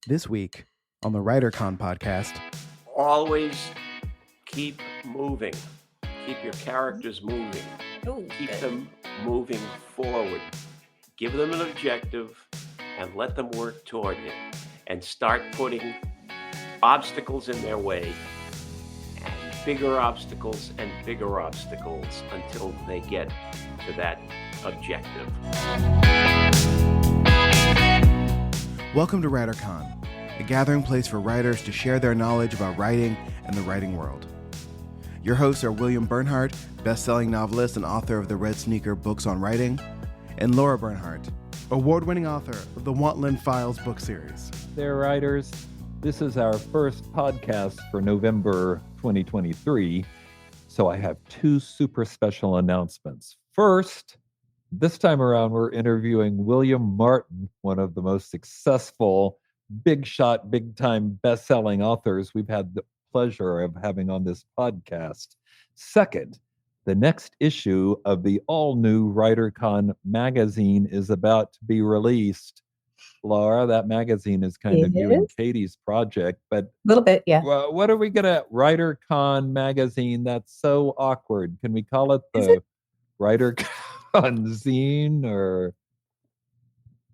This week on the WriterCon podcast. Always keep moving. Keep your characters moving. Keep them moving forward. Give them an objective and let them work toward it. And start putting obstacles in their way, and bigger obstacles until they get to that objective. Welcome to WriterCon, a gathering place for writers to share their knowledge about writing and the writing world. Your hosts are William Bernhardt, best-selling novelist and author of the Red Sneaker books on writing, and Laura Bernhardt, award-winning author of the Wantland Files book series. There, writers. This is our first podcast for November 2023, so I have two super special announcements. First, this time around, we're interviewing William Martin, one of the most successful, big shot, big time best-selling authors we've had the pleasure of having on this podcast. Second, the next issue of the all-new WriterCon Magazine is about to be released. Laura, that magazine is kind of you and Katie's project, but a little bit, yeah. What are we gonna WriterCon Magazine? That's so awkward. Can we call it the WriterCon Zine or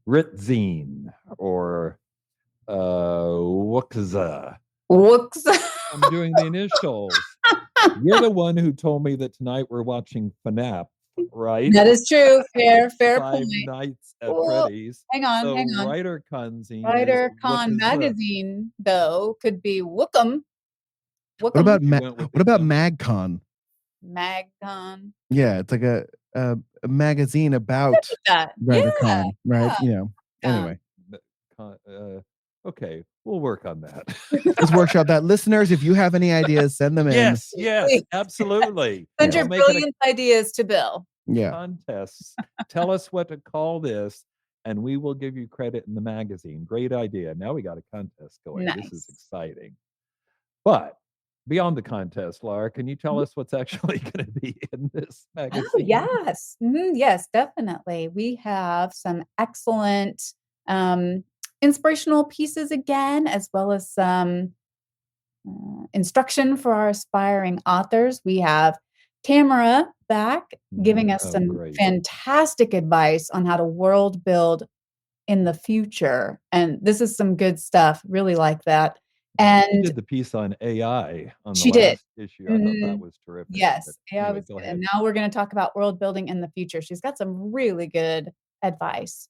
Ritzine or Wuxza? I'm doing the initials. You're the one who told me that tonight we're watching FNAP, right? That is true. Fair Five point. Nights at Freddy's. Hang on. WriterCon Zine. WriterCon Magazine, though, could be Wookum. What about MagCon? MagCon. Yeah, it's like a magazine about WriterCon, right? You know. Anyway. Okay, we'll work on that. Let's workshop that. Listeners, if you have any ideas, send them in. Yes, absolutely. Send your brilliant ideas to Bill. Yeah. Contests. Tell us what to call this, and we will give you credit in the magazine. Great idea. Now we got a contest going. Nice. This is exciting. But beyond the contest, Laura, can you tell us what's actually going to be in this magazine? Oh, yes. Yes, definitely. We have some excellent inspirational pieces again, as well as some instruction for our aspiring authors. We have Tamara back giving us some fantastic advice on how to world build in the future. And this is some good stuff. Really like that. And she did the piece on AI on the she last issue. I thought that was terrific. Yes, but AI anyway, was good. And now we're going to talk about world building in the future. She's got some really good advice.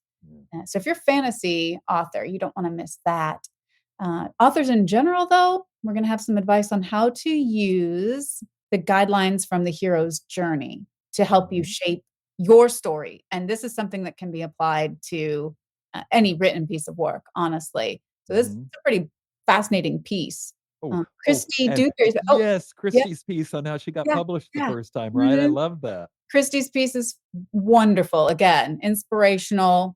So if you're a fantasy author, you don't want to miss that. Authors in general, though, we're going to have some advice on how to use the guidelines from the hero's journey to help you shape your story. And this is something that can be applied to any written piece of work, honestly. So this is a pretty fascinating piece. Christy Duker's. Yes, Christy's piece on how she got published the first time, right? I love that. Christy's piece is wonderful. Again, inspirational,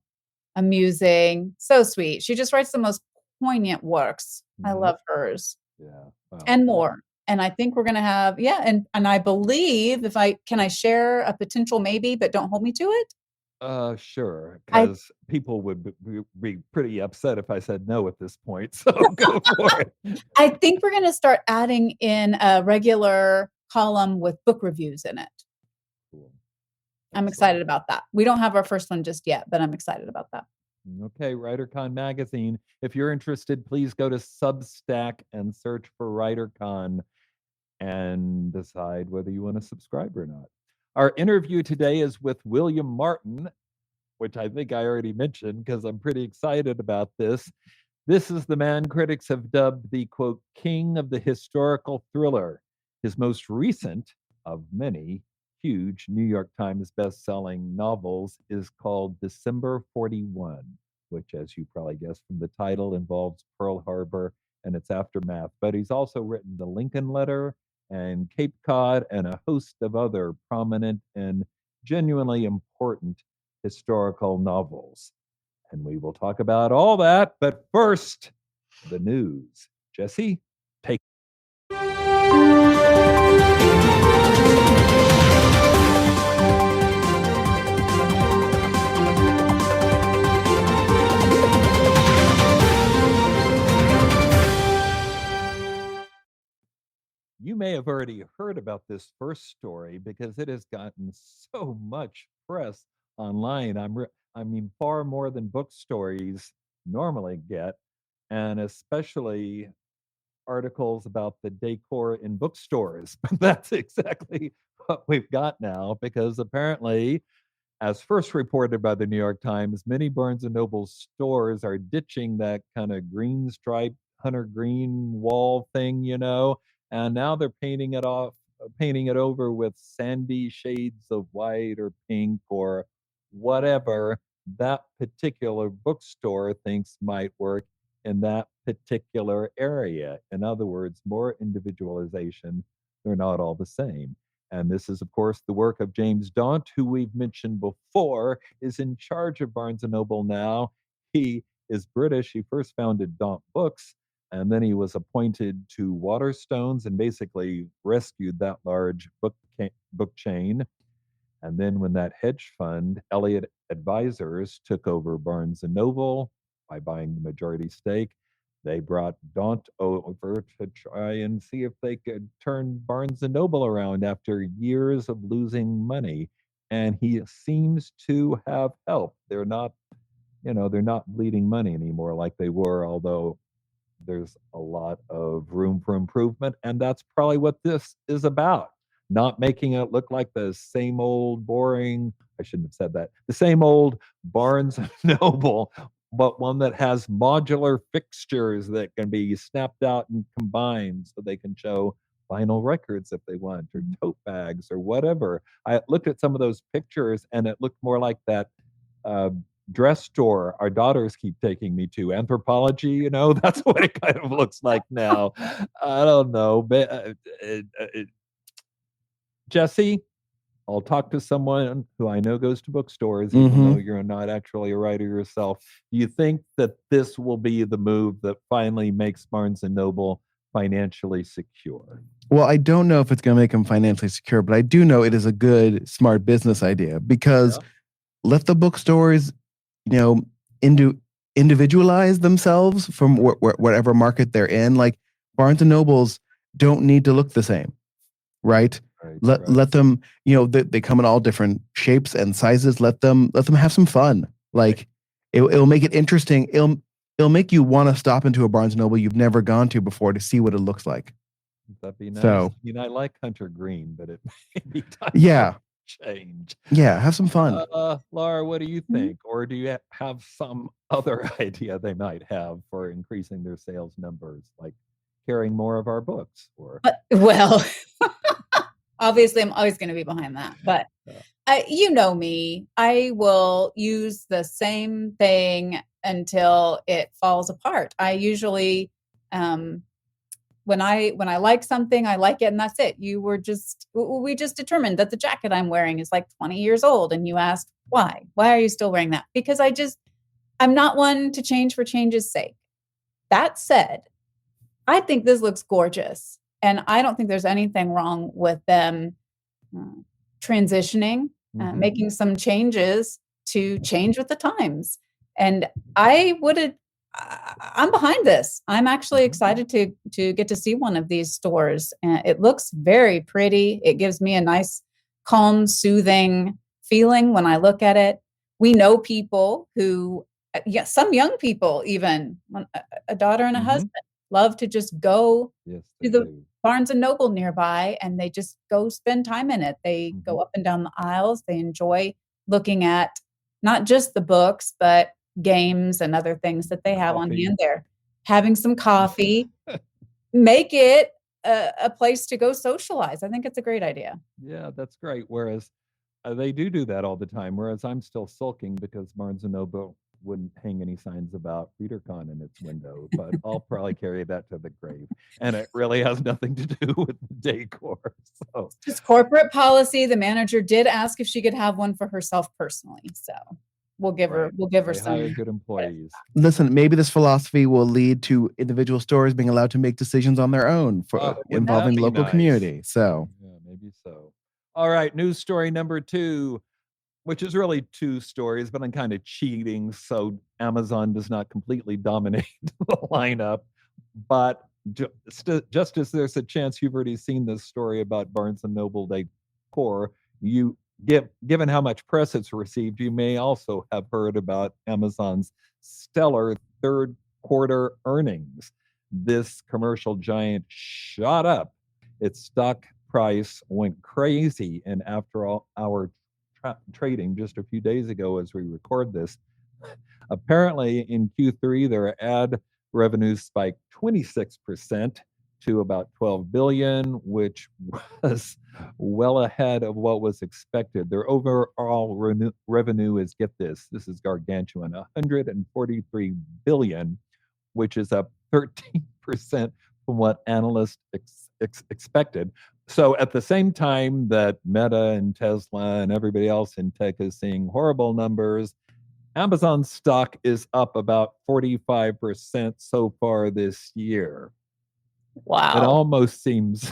amusing, so sweet. She just writes the most poignant works. I love hers. Yeah. Wow. And more. And I think we're going to have, and I believe can I share a potential maybe, but don't hold me to it? Sure, because people would be pretty upset if I said no at this point. So go for it. I think we're going to start adding in a regular column with book reviews in it. Cool. I'm excited about that. We don't have our first one just yet, but I'm excited about that. Okay, WriterCon Magazine. If you're interested, please go to Substack and search for WriterCon and decide whether you want to subscribe or not. Our interview today is with William Martin, which I think I already mentioned because I'm pretty excited about this. This is the man critics have dubbed the, quote, king of the historical thriller. His most recent of many huge New York Times best-selling novels is called December 41, which, as you probably guessed from the title, involves Pearl Harbor and its aftermath. But he's also written The Lincoln Letter and Cape Cod and a host of other prominent and genuinely important historical novels. And we will talk about all that. But first, the news. Jesse, take may have already heard about this first story because it has gotten so much press online. I mean, far more than book stories normally get, and especially articles about the decor in bookstores. That's exactly what we've got now because apparently, as first reported by the New York Times, many Barnes& and Noble stores are ditching that kind of green stripe hunter green wall thing, and now they're painting it over with sandy shades of white or pink or whatever that particular bookstore thinks might work in that particular area. In other words, more individualization. They're not all the same. And this is, of course, the work of James Daunt, who we've mentioned before, is in charge of Barnes& and Noble now. He is British. He first founded Daunt Books, and then he was appointed to Waterstones and basically rescued that large book chain. And then when that hedge fund, Elliott Advisors, took over Barnes& and Noble by buying the majority stake, they brought Daunt over to try and see if they could turn Barnes& and Noble around after years of losing money. And he seems to have helped. They're not bleeding money anymore like they were, although there's a lot of room for improvement. And that's probably what this is about. Not making it look like the same old boring, I shouldn't have said that, the same old Barnes and Noble, but one that has modular fixtures that can be snapped out and combined so they can show vinyl records if they want, or tote bags or whatever. I looked at some of those pictures and it looked more like that dress store our daughters keep taking me to, Anthropology, that's what it kind of looks like now. I don't know, but Jesse, I'll talk to someone who I know goes to bookstores, even though you're not actually a writer yourself. Do you think that this will be the move that finally makes Barnes and Noble financially secure? Well, I don't know if it's going to make them financially secure, but I do know it is a good, smart business idea because let the bookstores, individualize themselves from whatever market they're in. Like Barnes and Nobles don't need to look the same, right? Let them, they come in all different shapes and sizes. Let them have some fun. Like it'll make it interesting. It'll make you want to stop into a Barnes and Noble you've never gone to before to see what it looks like. That'd be nice. So, I like Hunter Green, but it may be time to change. Yeah, have some fun. Laura, what do you think? Or do you have some other idea they might have for increasing their sales numbers, like carrying more of our books? Or well, obviously, I'm always going to be behind that. But you know me, I will use the same thing until it falls apart. I usually, when I like something, I like it, and that's it. We just determined that the jacket I'm wearing is like 20 years old, and you asked why? Why are you still wearing that? Because I'm not one to change for change's sake. That said, I think this looks gorgeous. And I don't think there's anything wrong with them transitioning, making some changes to change with the times. And I'm behind this. I'm actually excited to get to see one of these stores. It looks very pretty. It gives me a nice, calm, soothing feeling when I look at it. We know people who, some young people even, a daughter and a husband, love to just go to the Barnes and Noble nearby, and they just go spend time in it. They go up and down the aisles. They enjoy looking at not just the books, but games and other things that they have on hand there. Having some coffee, make it a place to go socialize. I think it's a great idea. Yeah, that's great. Whereas they do that all the time. Whereas I'm still sulking because Barnes and Noble wouldn't hang any signs about WriterCon in its window, but I'll probably carry that to the grave. And it really has nothing to do with the decor. So just corporate policy. The manager did ask if she could have one for herself personally. So we'll give her some. Hire good employees. Listen, maybe this philosophy will lead to individual stores being allowed to make decisions on their own involving local community. So yeah, maybe so. All right, news story number 2. Which is really 2 stories, but I'm kind of cheating, so Amazon does not completely dominate the lineup. But just as there's a chance you've already seen this story about Barnes and Noble Decor, given how much press it's received, you may also have heard about Amazon's stellar third quarter earnings. This commercial giant shot up. Its stock price went crazy, and after all our trading just a few days ago as we record this, apparently in Q3 their ad revenues spiked 26% to about 12 billion, which was well ahead of what was expected. Their overall revenue is, get this is gargantuan, 143 billion, which is up 13% from what analysts expected. So at the same time that Meta and Tesla and everybody else in tech is seeing horrible numbers, Amazon stock is up about 45% so far this year. Wow. It almost seems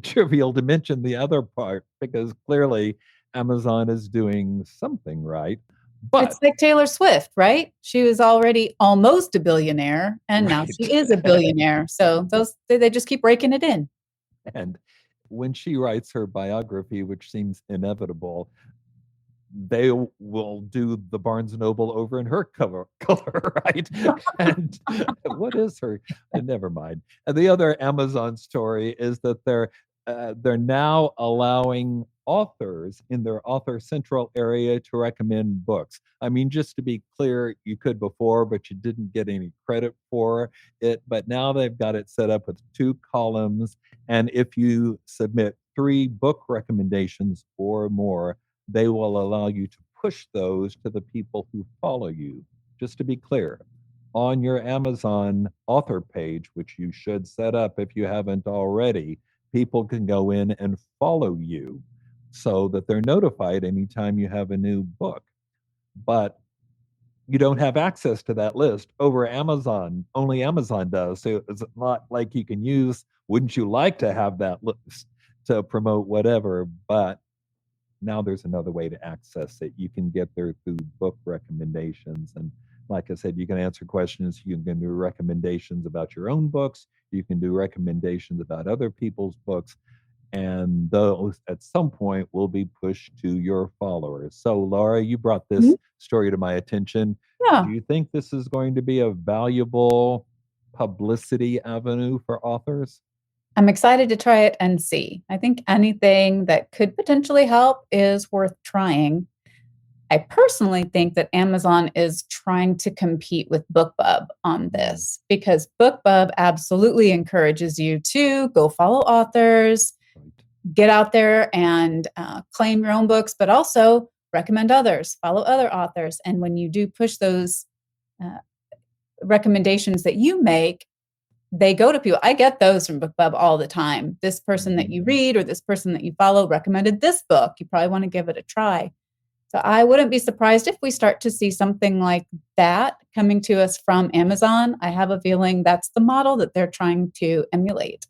trivial to mention the other part because clearly Amazon is doing something right. But it's like Taylor Swift, right? She was already almost a billionaire, and now she is a billionaire. So they just keep raking it in. And when she writes her biography, which seems inevitable, they will do the Barnes & Noble over in her color, right? And what is her? Never mind. And the other Amazon story is that they're now allowing authors in their author central area to recommend books. I mean, just to be clear, you could before, but you didn't get any credit for it. But now they've got it set up with 2 columns. And if you submit 3 book recommendations or more, they will allow you to push those to the people who follow you. Just to be clear, on your Amazon author page, which you should set up if you haven't already, people can go in and follow you so that they're notified anytime you have a new book. But you don't have access to that list over Amazon. Only Amazon does. So it's not like you can use, wouldn't you like to have that list to promote whatever? But now there's another way to access it. You can get there through book recommendations. And like I said, you can answer questions. You can do recommendations about your own books. You can do recommendations about other people's books. And those at some point will be pushed to your followers. So Laura, you brought this story to my attention. Yeah. Do you think this is going to be a valuable publicity avenue for authors? I'm excited to try it and see. I think anything that could potentially help is worth trying. I personally think that Amazon is trying to compete with BookBub on this because BookBub absolutely encourages you to go follow authors, get out there and claim your own books, but also recommend others, follow other authors. And when you do push those recommendations that you make, they go to people. I get those from BookBub all the time. This person that you read or this person that you follow recommended this book. You probably want to give it a try. So I wouldn't be surprised if we start to see something like that coming to us from Amazon. I have a feeling that's the model that they're trying to emulate.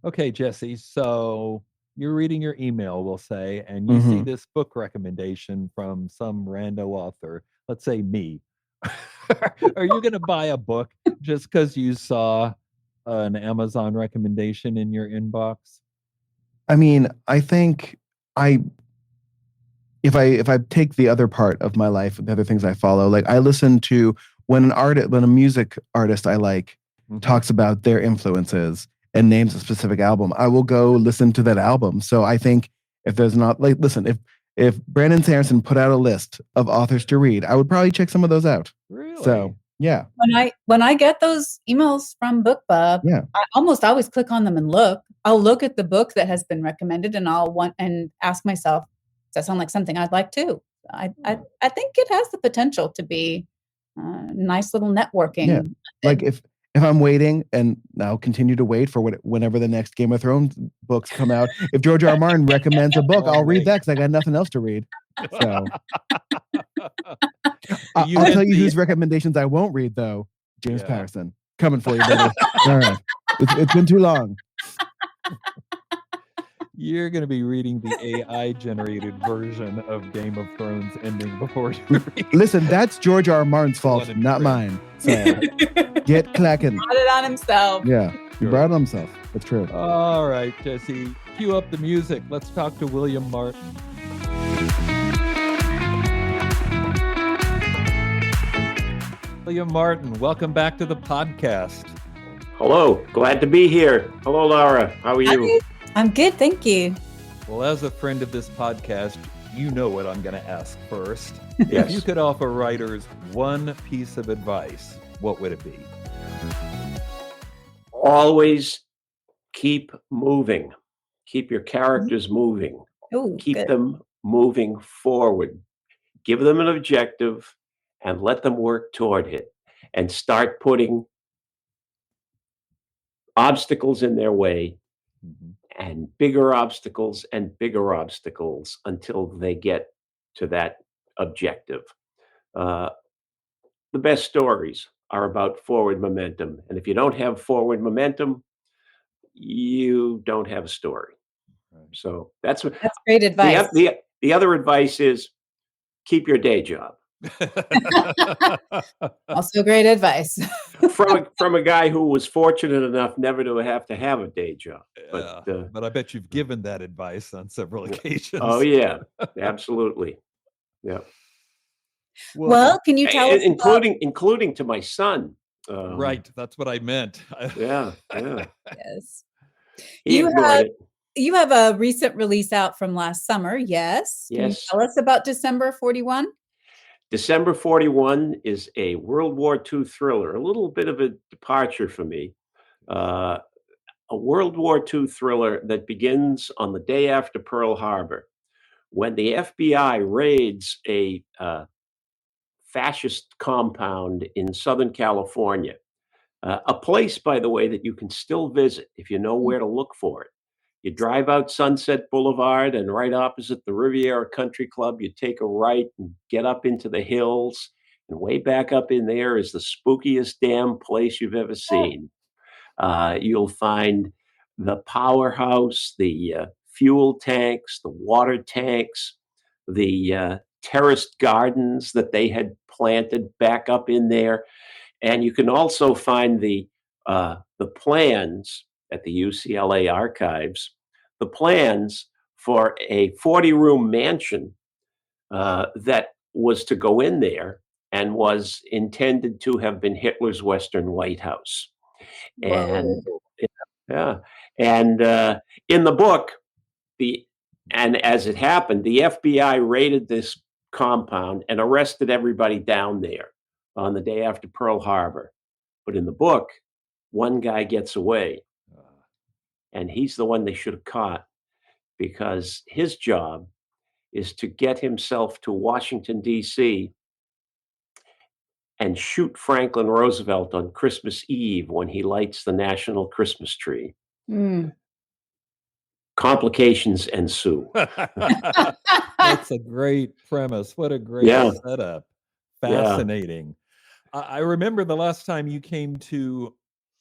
Okay, Jesse. So you're reading your email, we'll say, and you see this book recommendation from some rando author, let's say me. Are you going to buy a book just because you saw an Amazon recommendation in your inbox? I mean, I think if I take the other part of my life, the other things I follow, like I listen to when a music artist I like talks about their influences and names a specific album, I will go listen to that album. So I think if there's not like, listen, if Brandon Sanderson put out a list of authors to read, I would probably check some of those out. Really? So yeah. When I get those emails from BookBub, I almost always click on them and look. I'll look at the book that has been recommended and I'll ask myself, does that sound like something I'd like too? I think it has the potential to be nice little networking. Yeah. Like if I'm waiting and I'll continue to wait for whenever the next Game of Thrones books come out, if George R. R. Martin recommends a book, I'll read that because I got nothing else to read. So I'll tell you whose recommendations I won't read though. James Patterson, coming for you, buddy. All right, it's been too long. You're going to be reading the AI-generated version of Game of Thrones ending before you read. Listen, that's George R. R. Martin's fault, One and not three. mine. So get clacking. Brought it on himself. Yeah, he brought it on himself. That's true. All right, Jesse, cue up the music. Let's talk to William Martin. William Martin, welcome back to the podcast. Hello, glad to be here. Hello, Laura. How are you? I'm good, thank you. Well, as a friend of this podcast, you know what I'm going to ask first. Yes. If you could offer writers one piece of advice, what would it be? Always keep moving. Keep your characters moving. Oh, Keep good. them moving forward. Give them an objective and let them work toward it. And start putting obstacles in their way, and bigger obstacles until they get to that objective. The best stories are about forward momentum. And if you don't have forward momentum, you don't have a story. So that's great advice. The other advice is keep your day job. Also great advice. From a guy who was fortunate enough never to have a day job. But I bet you've given that advice on several occasions. Oh yeah, absolutely. Yeah. Well, can you tell us including to my son? Right, that's what I meant. Yeah. Yes. He ignored it. You have a recent release out from last summer, yes? Can you tell us about December 41? December 41 is a World War II thriller, a little bit of a departure for me. A World War II thriller that begins on the day after Pearl Harbor, when the FBI raids a fascist compound in Southern California, a place, by the way, that you can still visit if you know where to look for it. You drive out Sunset Boulevard, and right opposite the Riviera Country Club, you take a right and get up into the hills. And way back up in there is the spookiest damn place you've ever seen. You'll find the powerhouse, the fuel tanks, the water tanks, the terraced gardens that they had planted back up in there. And you can also find the plans at the UCLA archives, the plans for a 40-room mansion that was to go in there and was intended to have been Hitler's Western White House. And in the book, as it happened, the FBI raided this compound and arrested everybody down there on the day after Pearl Harbor. But in the book, one guy gets away. And he's the one they should have caught, because his job is to get himself to Washington, D.C. and shoot Franklin Roosevelt on Christmas Eve when he lights the national Christmas tree. Complications ensue. That's a great premise. What a great setup. Fascinating. Yeah. I remember the last time you came to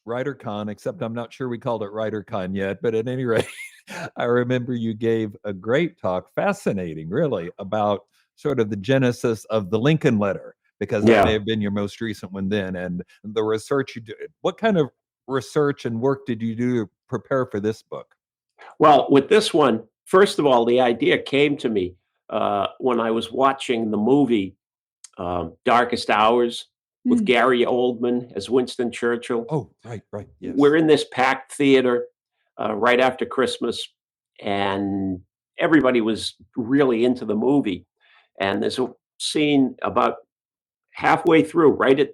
WriterCon, except I'm not sure we called it WriterCon yet, but at any rate, I remember you gave a great talk, fascinating, really, about sort of the genesis of the Lincoln Letter, because that may have been your most recent one then, and the research you did. What kind of research and work did you do to prepare for this book? Well, with this one, first of all, the idea came to me when I was watching the movie Darkest Hours, with Gary Oldman as Winston Churchill. Oh, right. Yes. We're in this packed theater right after Christmas, and everybody was really into the movie. And there's a scene about halfway through, right at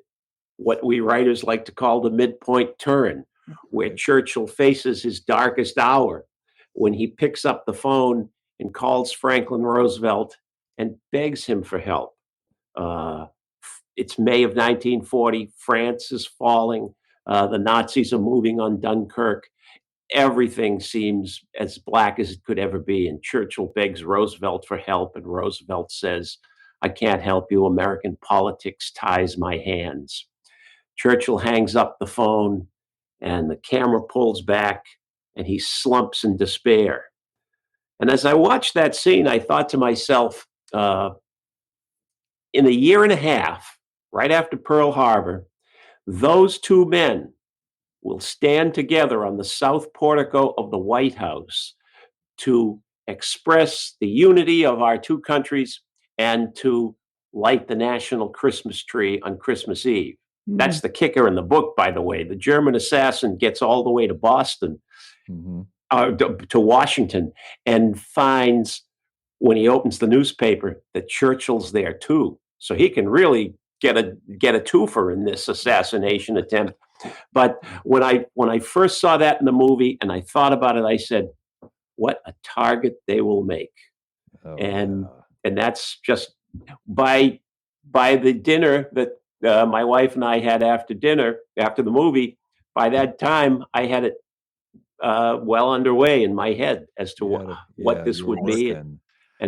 what we writers like to call the midpoint turn, where Churchill faces his darkest hour, when he picks up the phone and calls Franklin Roosevelt and begs him for help. It's May of 1940. France is falling. The Nazis are moving on Dunkirk. Everything seems as black as it could ever be. And Churchill begs Roosevelt for help. And Roosevelt says, "I can't help you. American politics ties my hands." Churchill hangs up the phone, and the camera pulls back, and he slumps in despair. And as I watched that scene, I thought to myself, in a year and a half, right after Pearl Harbor, those two men will stand together on the south portico of the White House to express the unity of our two countries and to light the national Christmas tree on Christmas Eve. That's the kicker in the book, by the way. The German assassin gets all the way to Boston, to Washington, and finds, when he opens the newspaper, that Churchill's there too. So he can really get a twofer in this assassination attempt. But when I first saw that in the movie and I thought about it, I said, what a target they will make. And that's just by the dinner that my wife and I had after dinner, after the movie. By that time, I had it well underway in my head as to what this would be and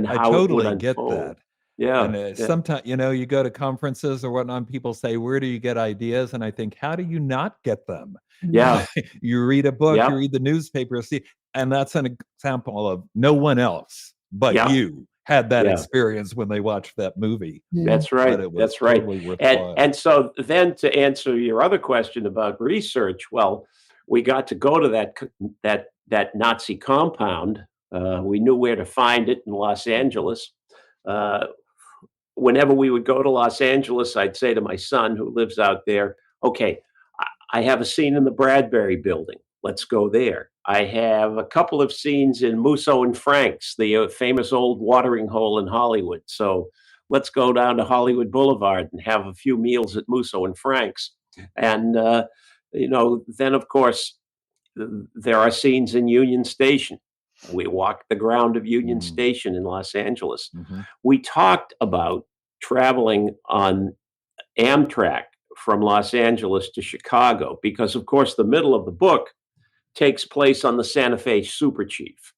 how it would unfold. Get that. Yeah. And sometimes, you go to conferences or whatnot, and people say, where do you get ideas? And I think, how do you not get them? Yeah. You read a book, you read the newspaper, and that's an example of no one else but you had that experience when they watched that movie. That's right. That's right. Totally and so then, to answer your other question about research, well, we got to go to that Nazi compound. We knew where to find it in Los Angeles. Whenever we would go to Los Angeles, I'd say to my son, who lives out there, okay, I have a scene in the Bradbury Building. Let's go there. I have a couple of scenes in Musso and Frank's, the famous old watering hole in Hollywood. So let's go down to Hollywood Boulevard and have a few meals at Musso and Frank's. And, then, of course, there are scenes in Union Station. We walked the ground of Union Station in Los Angeles. We talked about traveling on Amtrak from Los Angeles to Chicago because, of course, the middle of the book takes place on the Santa Fe Super Chief.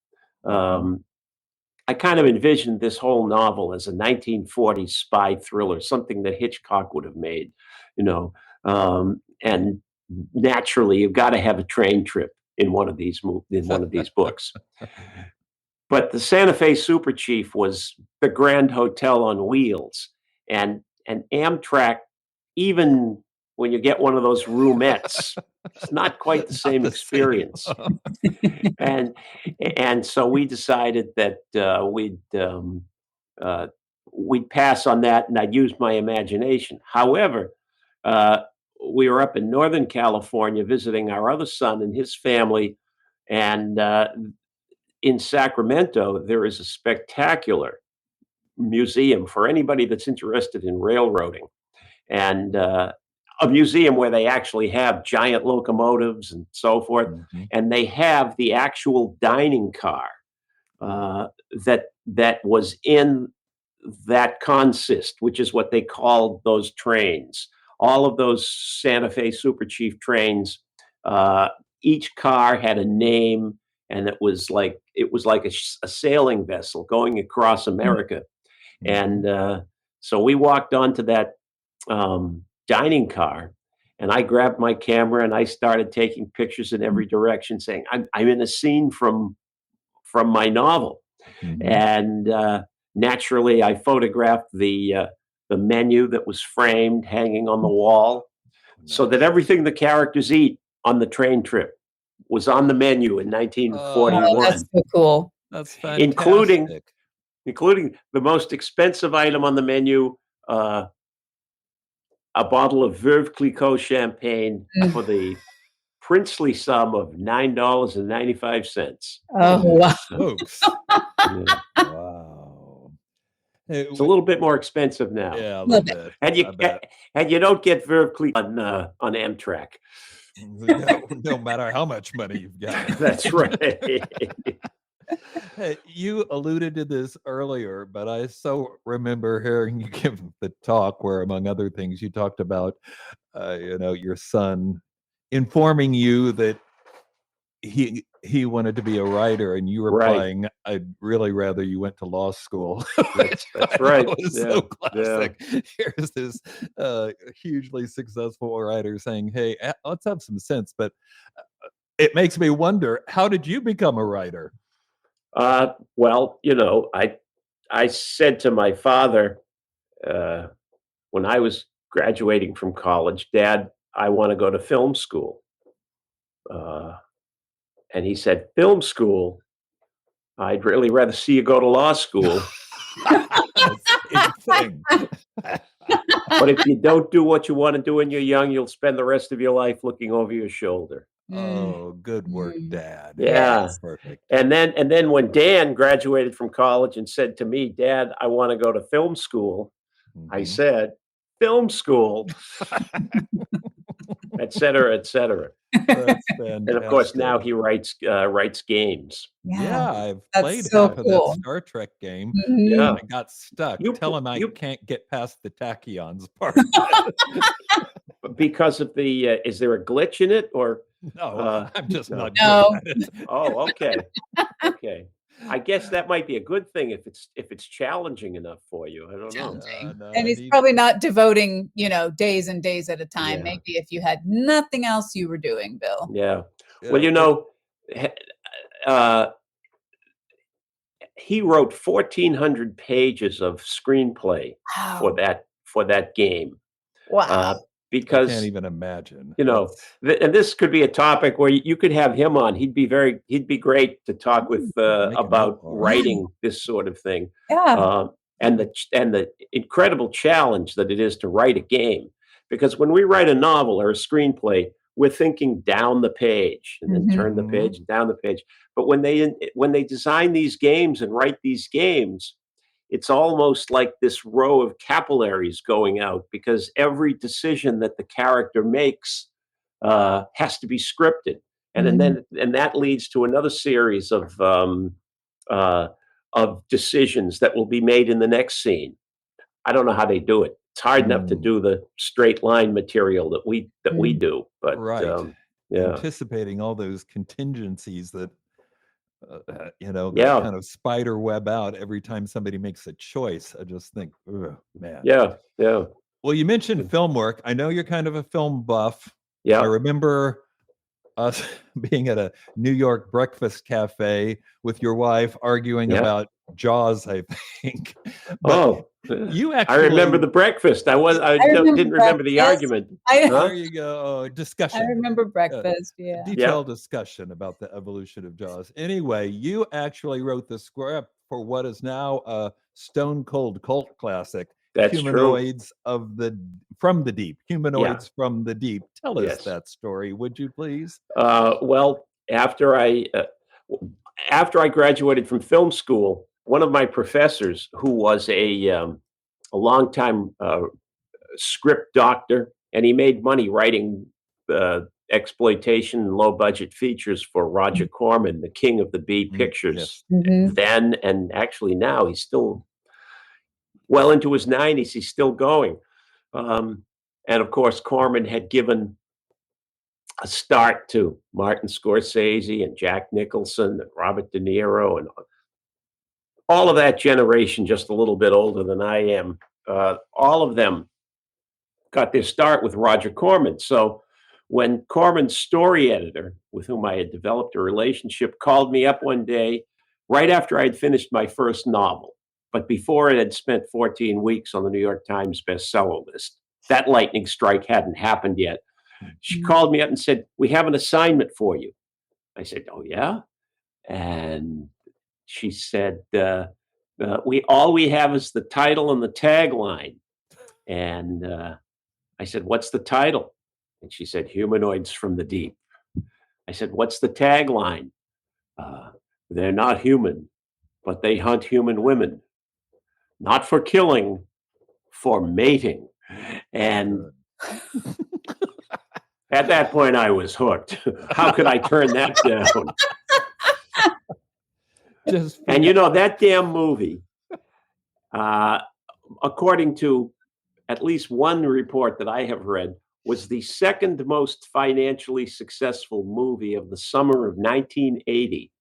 I kind of envisioned this whole novel as a 1940s spy thriller, something that Hitchcock would have made, and naturally, you've got to have a train trip in one of these books. But the Santa Fe Super Chief was the Grand Hotel on wheels, and Amtrak, even when you get one of those roomettes, it's not quite the same experience. And so we decided that we'd pass on that, and I'd use my imagination. However, we were up in Northern California visiting our other son and his family, and in Sacramento, there is a spectacular museum for anybody that's interested in railroading, and a museum where they actually have giant locomotives and so forth, and they have the actual dining car that was in that consist, which is what they called those trains. All of those Santa Fe Super Chief trains, each car had a name, and it was like a sailing vessel going across America. And so we walked onto that dining car, and I grabbed my camera and I started taking pictures in every direction, saying, "I'm in a scene from my novel." And naturally, I photographed the menu that was framed, hanging on the wall, so that everything the characters eat on the train trip was on the menu in 1941. Oh, that's so cool. That's fantastic. Including the most expensive item on the menu, a bottle of Veuve Clicquot champagne for the princely sum of $9.95. Oh, wow. Folks. Wow. It's a little bit more expensive now. Yeah, a little bit. And you don't get Veuve Clicquot on Amtrak. No matter how much money you've got. That's right. Hey, you alluded to this earlier, but I so remember hearing you give the talk where, among other things, you talked about, your son informing you that he wanted to be a writer, and you were replying, "I'd really rather you went to law school." That's right. So classic. Here's this hugely successful writer saying, "Hey, let's have some sense." But it makes me wonder, how did you become a writer? Well, I said to my father when I was graduating from college, Dad, I want to go to film school. And he said, film school? I'd really rather see you go to law school. Same thing. But if you don't do what you want to do when you're young, you'll spend the rest of your life looking over your shoulder. Oh, good work, Dad. Yeah. That's perfect. And then when Dan graduated from college and said to me, Dad, I want to go to film school, I said, film school, et cetera, et cetera. That's And of course, now he writes games. Yeah, I've That's played so half of cool. that Star Trek game. Yeah. I got stuck. You Tell pl- him I you- can't get past the tachyons part. Because of the, is there a glitch in it or? No, I'm just not No. good at it. Oh, okay. Okay. I guess that might be a good thing if it's challenging enough for you. I don't know. Challenging. No, And I he's need- probably not devoting, days and days at a time. Yeah. Maybe if you had nothing else you were doing, Bill. Yeah. Yeah, Well, he wrote 1,400 pages of screenplay for that game. Wow. I Because can't even imagine. and this could be a topic where you could have him on. He'd be great to talk with about writing this sort of thing. Yeah. And the incredible challenge that it is to write a game. Because when we write a novel or a screenplay, we're thinking down the page and then turn the page and down the page. But when they design these games and write these games, it's almost like this row of capillaries going out because every decision that the character makes has to be scripted, and that leads to another series of decisions that will be made in the next scene. I don't know how they do it. It's hard enough to do the straight line material that we do, but Right. yeah. Anticipating all those contingencies that Yeah. kind of spider web out every time somebody makes a choice. I just think, ugh, man. Yeah. Well, you mentioned film work. I know you're kind of a film buff. Yeah. I remember us being at a New York breakfast cafe with your wife arguing about Jaws, I think. But you actually, I remember the breakfast. I didn't remember the argument. There you go. Discussion. I remember breakfast. Yeah. Detailed discussion about the evolution of Jaws. Anyway, you actually wrote the script for what is now a stone cold cult classic. That's Humanoids from the Deep. Humanoids Yeah. from the Deep. Tell us Yes. that story, would you please? Well, after I graduated from film school, one of my professors, who was a longtime script doctor, and he made money writing exploitation and low budget features for Roger Corman, the king of the B pictures. Mhm. Then and actually now, he's still well into his 90s. He's still going. And of course, Corman had given a start to Martin Scorsese and Jack Nicholson and Robert De Niro and all of that generation, just a little bit older than I am. All of them got their start with Roger Corman. So when Corman's story editor, with whom I had developed a relationship, called me up one day, right after I'd finished my first novel, but before it had spent 14 weeks on the New York Times bestseller list. That lightning strike hadn't happened yet. She called me up and said, "We have an assignment for you." I said, "Oh, yeah?" And she said, all we have is the title and the tagline. And I said, "What's the title?" And she said, "Humanoids from the Deep." I said, "What's the tagline?" "They're not human, but they hunt human women. Not for killing, for mating." And at that point, I was hooked. How could I turn that down? And that damn movie, according to at least one report that I have read, was the second most financially successful movie of the summer of 1980,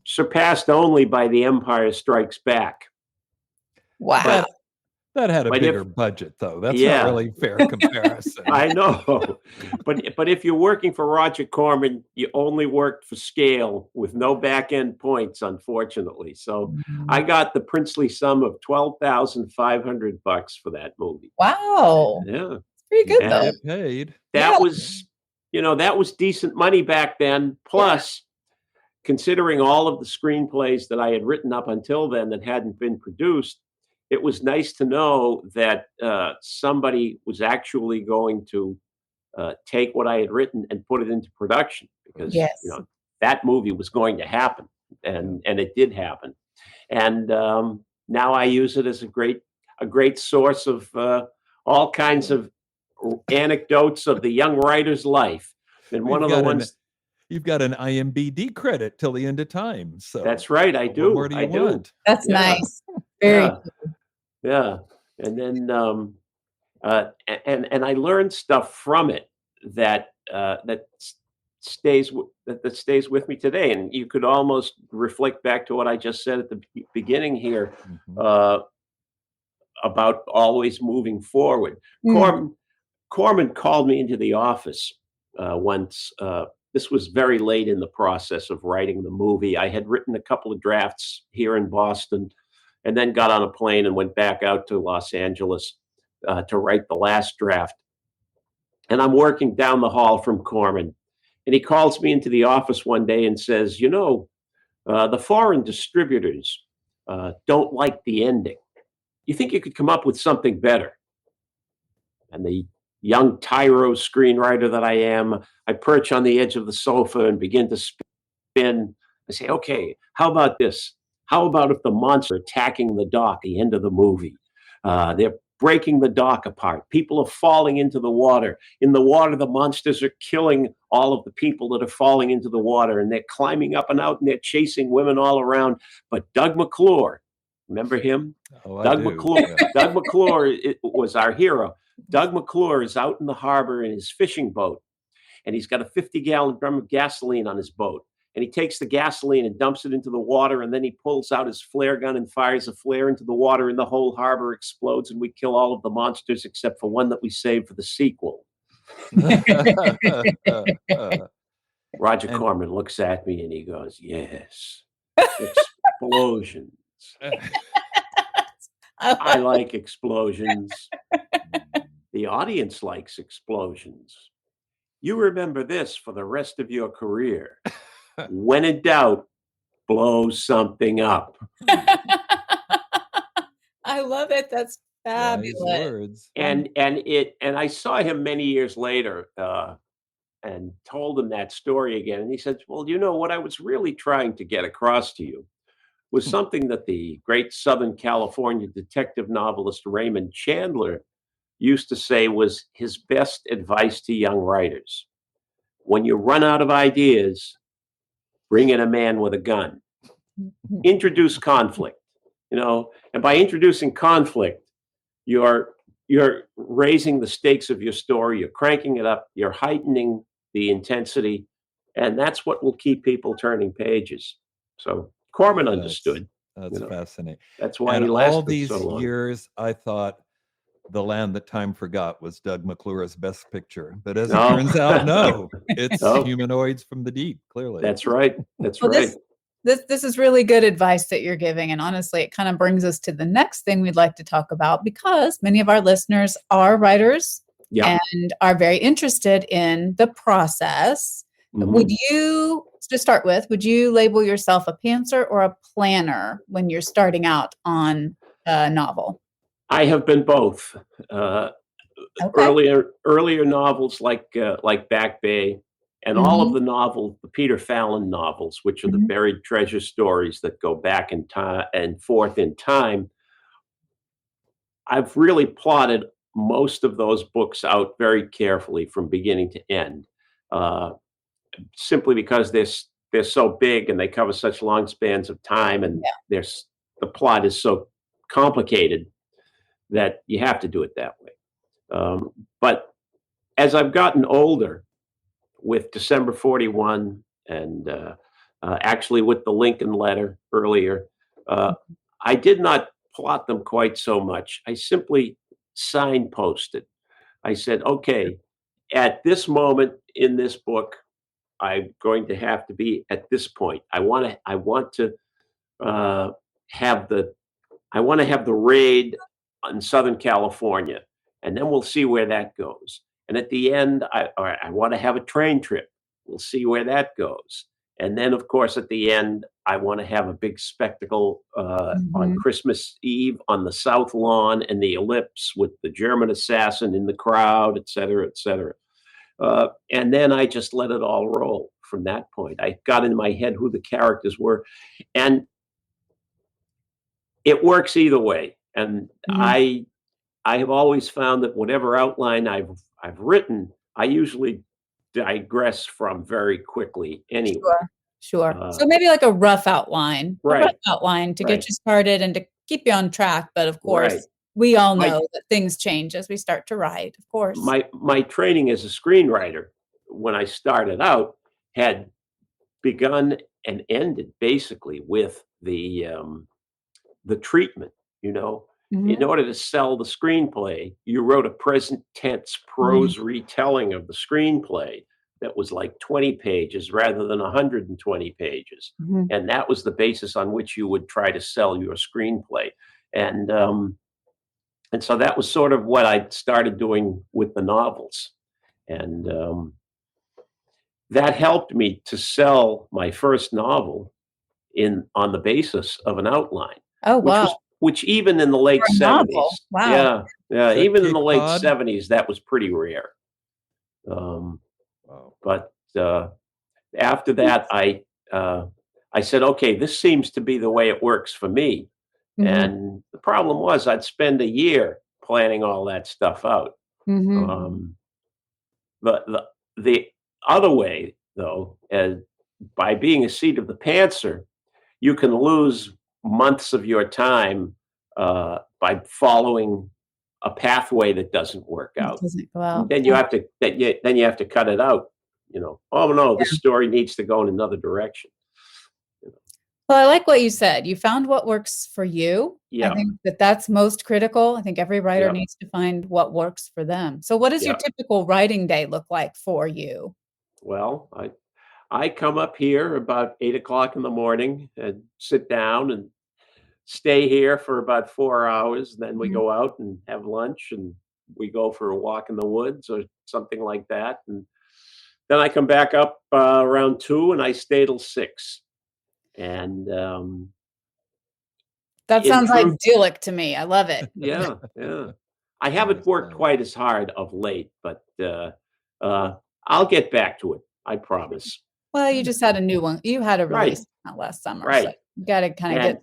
surpassed only by The Empire Strikes Back. Wow. That had a But bigger budget, though. That's not Yeah. really fair comparison. I know, but if you're working for Roger Corman, you only worked for scale with no back end points, unfortunately. So I got the princely sum of $12,500 for that movie. Wow. Yeah, It's pretty good, And though. Get paid. that Yeah. was, that was decent money back then. Plus, considering all of the screenplays that I had written up until then that hadn't been produced, it was nice to know that somebody was actually going to take what I had written and put it into production, because Yes. that movie was going to happen, and it did happen. And now I use it as a great source of all kinds of anecdotes of the young writer's life. And one of the ones. You've got an IMBD credit till the end of time. So That's right. I do. What more do you want? That's Yeah. nice. Very Yeah. Yeah. And then and I learned stuff from it that stays with me today. And you could almost reflect back to what I just said at the beginning here, about always moving forward. Corman called me into the office once. This was very late in the process of writing the movie. I had written a couple of drafts here in Boston, and then got on a plane and went back out to Los Angeles to write the last draft. And I'm working down the hall from Corman, and he calls me into the office one day and says, the foreign distributors don't like the ending. You think you could come up with something better? And the young tyro screenwriter that I am, I perch on the edge of the sofa and begin to spin. I say, okay, how about this? How about if the monster attacking the dock at the end of the movie? They're breaking the dock apart. People are falling into the water. In the water, the monsters are killing all of the people that are falling into the water, and they're climbing up and out, and they're chasing women all around. But Doug McClure, remember him? Oh, Doug I do. McClure. Yeah. Doug McClure was our hero. Doug McClure is out in the harbor in his fishing boat, and he's got a 50-gallon drum of gasoline on his boat. And he takes the gasoline and dumps it into the water, and then he pulls out his flare gun and fires a flare into the water, and the whole harbor explodes, and we kill all of the monsters except for one that we saved for the sequel. Roger Corman looks at me and he goes, yes, explosions. I like explosions. The audience likes explosions. You remember this for the rest of your career. When in doubt, blow something up. I love it. That's fabulous. Wise words. And I saw him many years later and told him that story again. And he said, well, what I was really trying to get across to you was something that the great Southern California detective novelist Raymond Chandler used to say was his best advice to young writers. When you run out of ideas, bring in a man with a gun. Introduce conflict, and by introducing conflict, you're raising the stakes of your story, you're cranking it up, you're heightening the intensity, and that's what will keep people turning pages. So Corman understood. That's fascinating. That's why And he lasted all these so long. years, I thought The Land That Time Forgot was Doug McClure's best picture. But as No. it turns out, no. It's No. Humanoids from the Deep, clearly. That's right. That's Well, right. This is really good advice that you're giving. And honestly, it kind of brings us to the next thing we'd like to talk about, because many of our listeners are writers and are very interested in the process. Would you, to start with, would you label yourself a pantser or a planner when you're starting out on a novel? I have been both. Okay. Earlier novels like Back Bay, and all of the novels, the Peter Fallon novels, which are the buried treasure stories that go back in time and forth in time. I've really plotted most of those books out very carefully from beginning to end, simply because they're so big and they cover such long spans of time, and the plot is so complicated that you have to do it that way. But as I've gotten older, with December 41 and actually with the Lincoln letter earlier, I did not plot them quite so much. I simply signposted. I said, okay, at this moment in this book, I'm going to have to be at this point. I want to uh, have the raid in Southern California, and then we'll see where that goes. And at the end, I want to have a train trip. We'll see where that goes. And then, of course, at the end, I want to have a big spectacle on Christmas Eve on the South Lawn and the ellipse with the German assassin in the crowd, et cetera, et cetera. And then I just let it all roll from that point. I got in my head who the characters were, and it works either way. And I have always found that whatever outline I've written, I usually digress from very quickly anyway. Sure. So maybe like a rough outline, Right. To get you started and to keep you on track. But of course, we all know that things change as we start to write, of course. My training as a screenwriter, when I started out, had begun and ended basically with the treatment, you know. In order to sell the screenplay, you wrote a present tense prose retelling of the screenplay that was like 20 pages rather than 120 pages. And that was the basis on which you would try to sell your screenplay. And so that was sort of what I started doing with the novels. And that helped me to sell my first novel on the basis of an outline. Oh, wow. Which even in the late 70s, wow. yeah, even in the late 70s, that was pretty rare. But after that, I said, okay, this seems to be the way it works for me. And the problem was I'd spend a year planning all that stuff out. But the other way, though, by being a seat of the pantser, you can lose months of your time by following a pathway that doesn't work out. Doesn't go out. Then you have to cut it out. You know, oh no, this story needs to go in another direction. Well, I like what you said. You found what works for you. Yeah. I think that's most critical. I think every writer needs to find what works for them. So what does your typical writing day look like for you? Well, I come up here about 8 o'clock in the morning and sit down and stay here for about 4 hours. Then we go out and have lunch, and we go for a walk in the woods or something like that. And then I come back up around 2 and I stay till 6. And that sounds idyllic to me. I love it. Yeah. I haven't worked quite as hard of late, but I'll get back to it. I promise. Well, you just had a new one. You had a release last summer. Right. So you got to kind of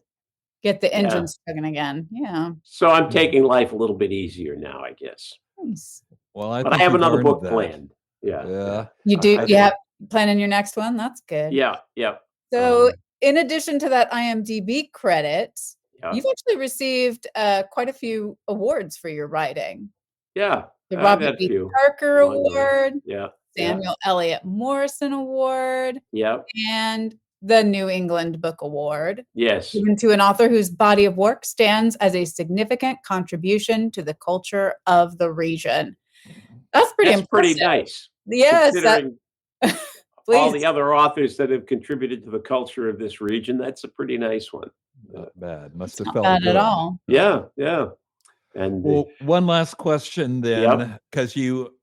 get the engines chugging again. Yeah. So I'm taking life a little bit easier now, I guess. Nice. Well, but I have another book planned. Yeah. You do? You have planning your next one? That's good. Yeah. So in addition to that IMDb credit, you've actually received quite a few awards for your writing. Yeah. The Robert B. Parker Award. Yeah. Samuel Eliot Morrison Award. Yep. And the New England Book Award. Yes. Given to an author whose body of work stands as a significant contribution to the culture of the region. That's pretty impressive. Pretty nice. Yes. All the other authors that have contributed to the culture of this region, that's a pretty nice one. Not bad. Must have felt bad good. At all. Yeah. And one last question then, because you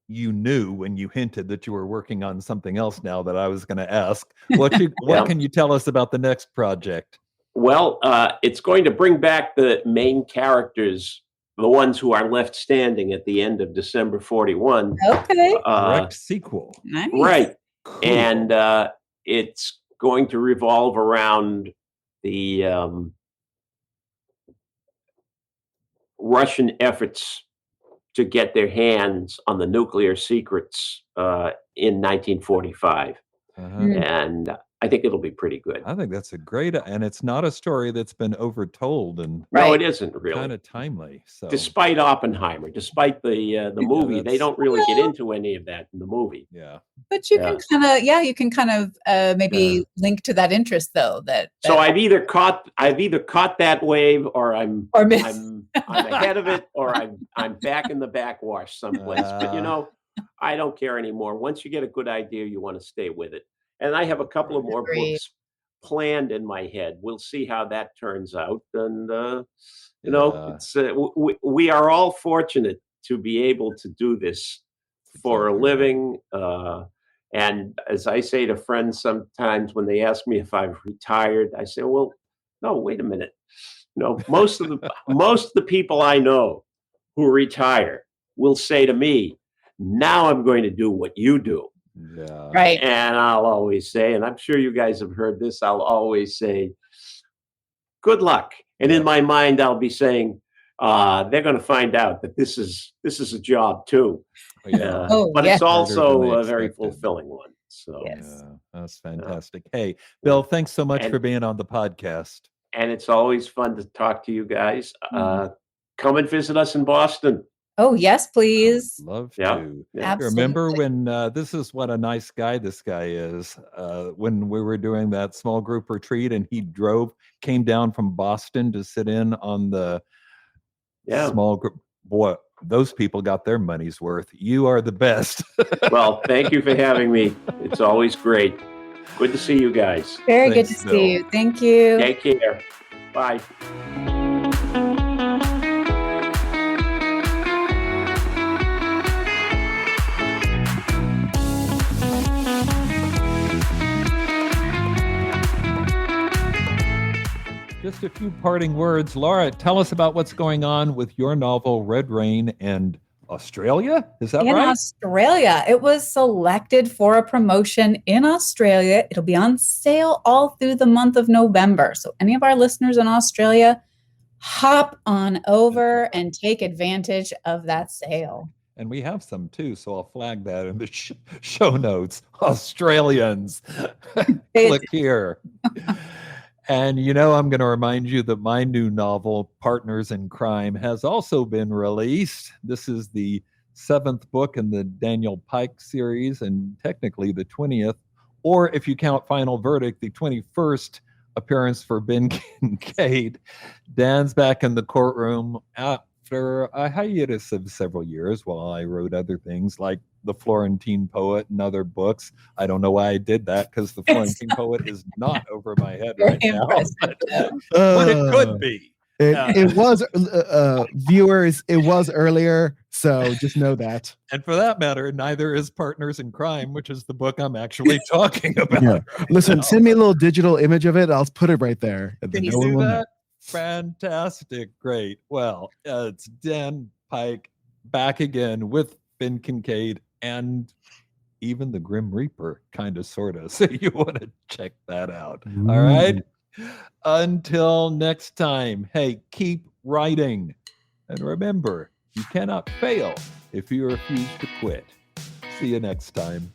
knew when you hinted that you were working on something else now that I was going to ask. What can you tell us about the next project? Well, it's going to bring back the main characters, the ones who are left standing at the end of December 41. Okay. Direct sequel. Nice. Right. Cool. And it's going to revolve around the Russian efforts to get their hands on the nuclear secrets in 1945. And I think it'll be pretty good. I think that's a great, and it's not a story that's been overtold and No, Right. it isn't really. kind of timely. So Despite Oppenheimer, despite the movie, they that's- don't really get Well- into any of that in the movie. yeah. But you Yeah. can kind of maybe link to that interest though. So I've either caught that wave, or I'm miss. I'm ahead of it, or I'm back in the backwash someplace. But I don't care anymore. Once you get a good idea, you want to stay with it. And I have a couple of more Agreed. books planned in my head. We'll see how that turns out. And it's we are all fortunate to be able to do this for a Exactly right. living. And as I say to friends sometimes when they ask me if I've retired, I say, well, no, wait a minute. Most of the people I know who retire will say to me, now I'm going to do what you do. Yeah. Right. And I'll always say, and I'm sure you guys have heard this, I'll always say, good luck. And in my mind, I'll be saying, they're going to find out that this is a job too. Yeah. But yeah. it's also Harder than a very expected. fulfilling one. So, Yes. Yeah, that's fantastic. Hey, Bill, thanks so much And- for being on the podcast. and it's always fun to talk to you guys. Mhm. Come and visit us in Boston. Oh yes, please. Love Yeah. to. Yeah. Remember Absolutely. when this is what a nice guy this guy is. When we were doing that small group retreat and he came down from Boston to sit in on the Yeah. small group. Boy, those people got their money's worth. You are the best. Well, thank you for having me. It's always great. Good to see you guys. Very good Thanks, to Bill. see you. Thank you. Take care. Bye. Just a few parting words. Laura, tell us about what's going on with your novel, Red Rain, and Australia. Is that In right? Australia, it was selected for a promotion in Australia. It'll be on sale all through the month of November. So any of our listeners in Australia, hop on over and take advantage of that sale. And we have some too, so I'll flag that in the show notes. Australians, click here. And I'm going to remind you that my new novel, Partners in Crime, has also been released. This is the 7th book in the Daniel Pike series, and technically the 20th, or if you count Final Verdict, the 21st appearance for Ben Kincaid. Dan's back in the courtroom after a hiatus of several years while I wrote other things like The Florentine Poet and other books. I don't know why I did that, because The Florentine Poet is not over my head Very right now. impressive. But it could be. It was, viewers, it was earlier, so just know that. And for that matter, neither is Partners in Crime, which is the book I'm actually talking about. Yeah. right Listen, now. send me a little digital image of it. I'll put it right there. And then Can no you one do will know. that? Fantastic. Great. Well, it's Dan Pike back again with Ben Kincaid and even the Grim Reaper, kind of, sort of. So you want to check that out. All right. Until next time, hey, keep writing. And remember, you cannot fail if you refuse to quit. See you next time.